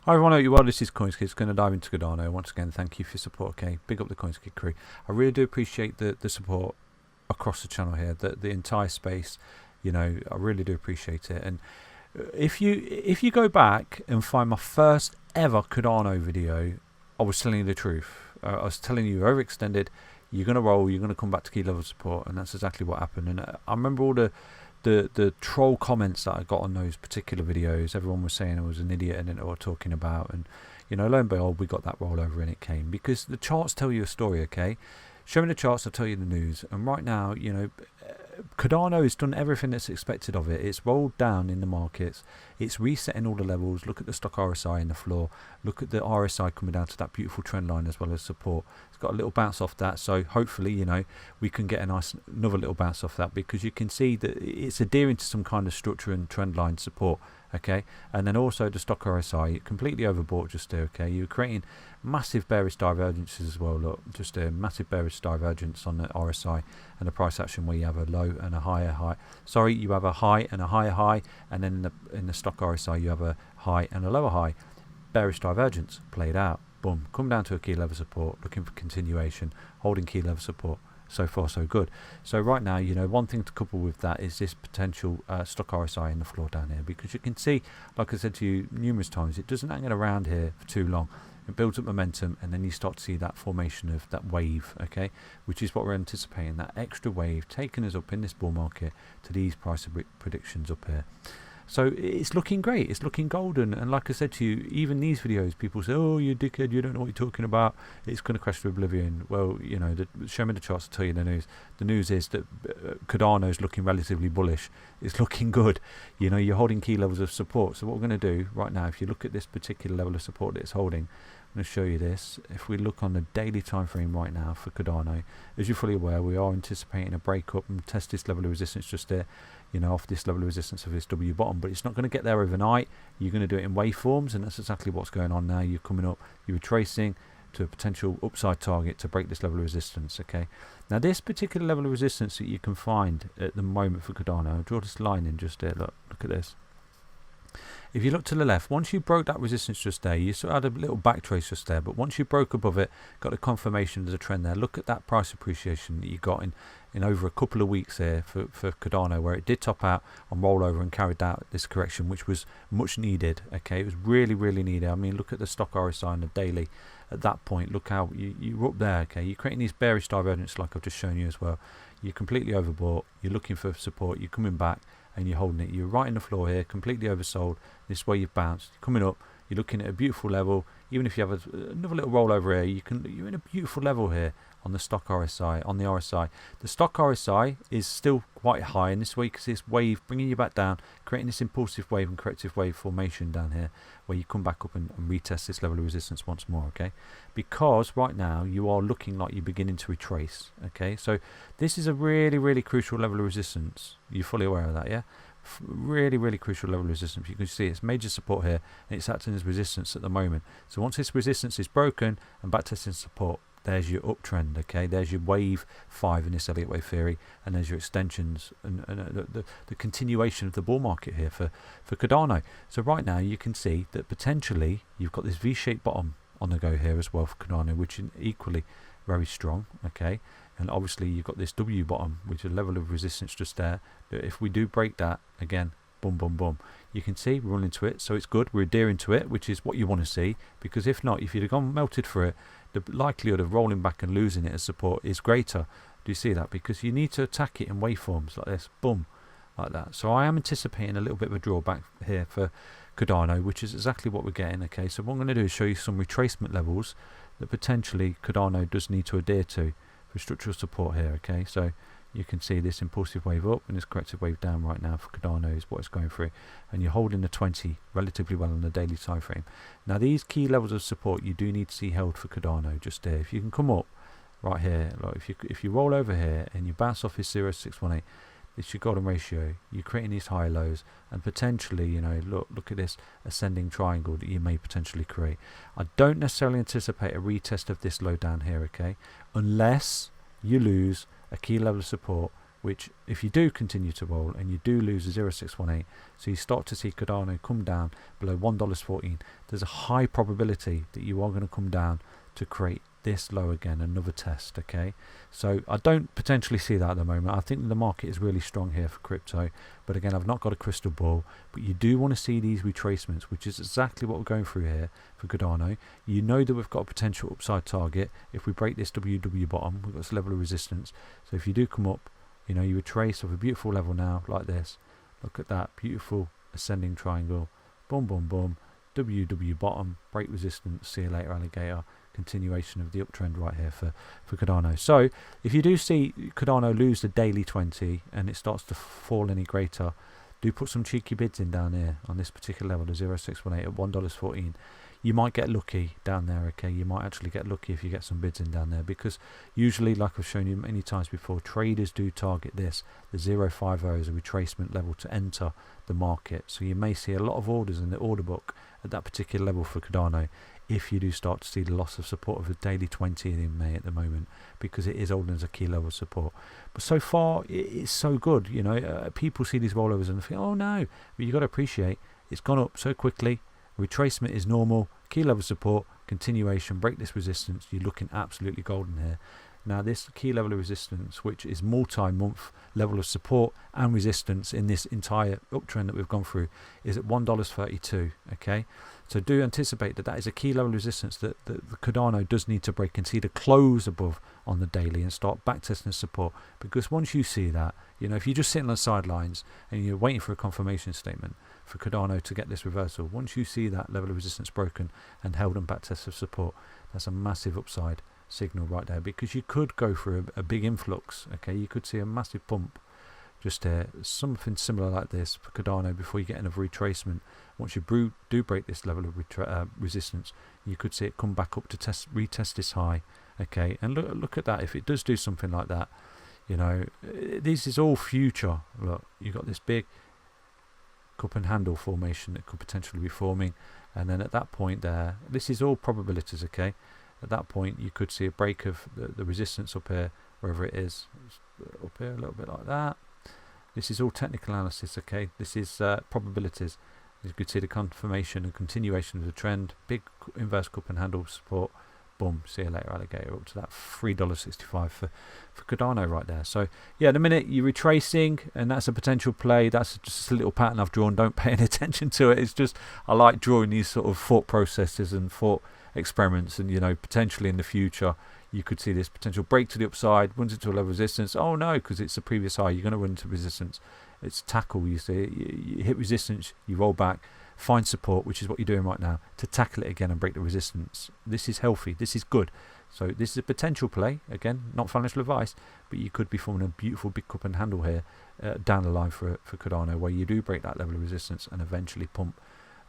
Hi everyone, I hope you're well. This is CoinsKid. It's going to dive into Cardano. Once again, thank you for your support. Okay, big up the CoinsKid crew. I really do appreciate the support across the channel here, the entire space. You know, I really do appreciate it. And if you go back and find my first ever Cardano video, I was telling you the truth. I was telling you overextended. You're going to roll. You're going to come back to key level support, and that's exactly what happened. And I remember all the troll comments that I got on those particular videos. Everyone was saying I was an idiot and didn't know what I was talking about, and you know, lo and behold, we got that rollover and it came, because the charts tell you a story. Okay, show me the charts, I'll tell you the news. And right now, you know, Cardano has done everything that's expected of it. It's rolled down in the markets, it's resetting all the levels. Look at the stock RSI in the floor, look at the RSI coming down to that beautiful trend line as well as support. It's got a little bounce off that, so hopefully, you know, we can get another little bounce off that, because you can see that it's adhering to some kind of structure and trend line support. Okay, and then also the stock RSI completely overbought just there. Okay, you're creating massive bearish divergences as well. Look, just a massive bearish divergence on the RSI and the price action, where you have a low and a higher high. Sorry, you have a high and a higher high, and then in the stock RSI you have a high and a lower high. Bearish divergence played out. Boom, come down to a key level support, looking for continuation, holding key level support. So far so good. So right now, you know, one thing to couple with that is this potential stock RSI in the floor down here, because you can see, like I said to you numerous times, it doesn't hang around here for too long. It builds up momentum, and then you start to see that formation of that wave, okay, which is what we're anticipating, that extra wave taking us up in this bull market to these price predictions up here. So it's looking great, it's looking golden. And like I said to you, even these videos, people say, oh, you dickhead, you don't know what you're talking about, it's going to crash to oblivion. Well, you know, show me the charts to tell you the news. The news is that Cardano is looking relatively bullish. It's looking good. You know, you're holding key levels of support. So what we're going to do right now, if you look at this particular level of support that it's holding, I'm going to show you this. If we look on the daily time frame right now for Cardano, as you're fully aware, we are anticipating a breakup and test this level of resistance just there, you know, off this level of resistance of this W bottom. But it's not going to get there overnight. You're going to do it in waveforms, and that's exactly what's going on now. You're coming up, you're retracing to a potential upside target to break this level of resistance. Okay, now this particular level of resistance that you can find at the moment for Cardano, I'll draw this line in just there. Look at this. If you look to the left, once you broke that resistance just there, you sort of had a little back trace just there, but once you broke above it, got the confirmation of the trend there. Look at that price appreciation that you got in over a couple of weeks here for Cardano, where it did top out and roll over and carried out this correction, which was much needed. Okay, it was really needed. I mean, look at the stock RSI on the daily at that point. Look how you're up there. Okay, you're creating these bearish divergences like I've just shown you as well. You're completely overbought, you're looking for support, you're coming back and you're holding it. You're right in the floor here, completely oversold. This way you've bounced, you're coming up, you're looking at a beautiful level. Even if you have another little rollover here, you're in a beautiful level here on the stock RSI, on the RSI. The stock RSI is still quite high in this way, because this wave bringing you back down, creating this impulsive wave and corrective wave formation down here, where you come back up and retest this level of resistance once more. Okay, because right now you are looking like you're beginning to retrace. Okay, so this is a really crucial level of resistance. You're fully aware of that, yeah? Really crucial level of resistance. You can see it's major support here, and it's acting as resistance at the moment. So once this resistance is broken and back testing support, there's your uptrend. Okay, there's your wave 5 in this Elliott wave theory, and there's your extensions and the continuation of the bull market here for Cardano. So right now you can see that potentially you've got this V-shaped bottom on the go here as well for Cardano, which is equally very strong. Okay, and obviously you've got this W bottom, which is a level of resistance just there. If we do break that again, boom, you can see we're running into it. So it's good, we're adhering to it, which is what you want to see, because if not, if you'd have gone melted for it, the likelihood of rolling back and losing it as support is greater. Do you see that? Because you need to attack it in waveforms like this, boom, like that. So I am anticipating a little bit of a drawback here for Cardano, which is exactly what we're getting. Okay, so what I'm going to do is show you some retracement levels that potentially Cardano does need to adhere to for structural support here. Okay, so you can see this impulsive wave up and this corrective wave down right now for Cardano is what it's going through, and you're holding the 20 relatively well on the daily time frame. Now these key levels of support you do need to see held for Cardano just there. If you can come up right here, like if you roll over here and you bounce off this 0.618, it's your golden ratio. You're creating these high lows, and potentially, you know, look at this ascending triangle that you may potentially create. I don't necessarily anticipate a retest of this low down here, okay, unless you lose a key level of support which if you do continue to roll and you do lose a 0.618, so you start to see Cardano come down below $1.14, there's a high probability that you are going to come down to create this low again, another test. Okay, so I don't potentially see that at the moment. I think the market is really strong here for crypto, but again, I've not got a crystal ball. But you do want to see these retracements, which is exactly what we're going through here for Cardano. You know that we've got a potential upside target if we break this WW bottom. We've got this level of resistance, so if you do come up, you know, you retrace off a beautiful level now like this. Look at that beautiful ascending triangle, boom boom boom, WW bottom, break resistance, see you later alligator. Continuation of the uptrend right here for Cardano. So if you do see Cardano lose the daily 20 and it starts to fall any greater, do put some cheeky bids in down here on this particular level, the 0.618 at $1.14. You might get lucky down there. Okay, you might actually get lucky if you get some bids in down there, because usually, like I've shown you many times before, traders do target this, the 0.50 as a retracement level to enter the market. So you may see a lot of orders in the order book at that particular level for Cardano if you do start to see the loss of support of the daily 20 in May at the moment, because it is holding as a key level of support. But so far it's so good. You know, people see these rollovers and think, oh no, but you've got to appreciate it's gone up so quickly. Retracement is normal, key level support, continuation, break this resistance, you're looking absolutely golden here. Now this key level of resistance, which is multi-month level of support and resistance in this entire uptrend that we've gone through, is at $1.32. Okay, so do anticipate that that is a key level of resistance that the Cardano does need to break and see the close above on the daily and start backtesting support. Because once you see that, you know, if you're just sitting on the sidelines and you're waiting for a confirmation statement for Cardano to get this reversal, once you see that level of resistance broken and held on backtest of support, that's a massive upside signal right there, because you could go through a big influx. Okay, you could see a massive pump just there, something similar like this for Cardano before you get another retracement. Once you do break this level of resistance, you could see it come back up to retest this high. Okay, and look at that. If it does do something like that, you know, this is all future. Look, you got this big cup and handle formation that could potentially be forming, and then at that point there, this is all probabilities. Okay, at that point you could see a break of the resistance up here, wherever it is, up here a little bit like that. This is all technical analysis. Okay, this is probabilities. You could see the confirmation and continuation of the trend, big inverse cup and handle support, boom, see you later alligator, up to that $3.65 for Cardano right there. So yeah, the minute you're retracing, and that's a potential play, that's just a little pattern I've drawn. Don't pay any attention to it. It's just, I like drawing these sort of thought processes and thought experiments, and you know, potentially in the future you could see this potential break to the upside, runs into a level of resistance. Oh no, because it's the previous high, you're going to run into resistance. It's tackle, you see, you hit resistance, you roll back, find support, which is what you're doing right now, to tackle it again and break the resistance. This is healthy, this is good. So this is a potential play, again, not financial advice, but you could be forming a beautiful big cup and handle here down the line for Cardano, where you do break that level of resistance and eventually pump.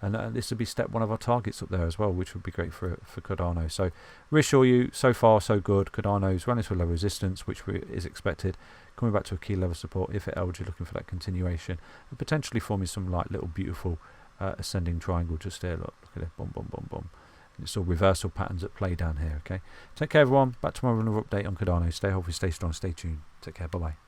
And this would be step one of our targets up there as well, which would be great for Cardano. So reassure you, so far so good. Cardano's running to a low resistance, which is expected, coming back to a key level support. If it held, you're looking for that continuation and potentially forming some like little beautiful ascending triangle just there. Look at it, boom boom boom boom. And it's all reversal patterns at play down here. Okay, take care everyone, back tomorrow with another update on Cardano. Stay healthy, stay strong, stay tuned. Take care, bye bye.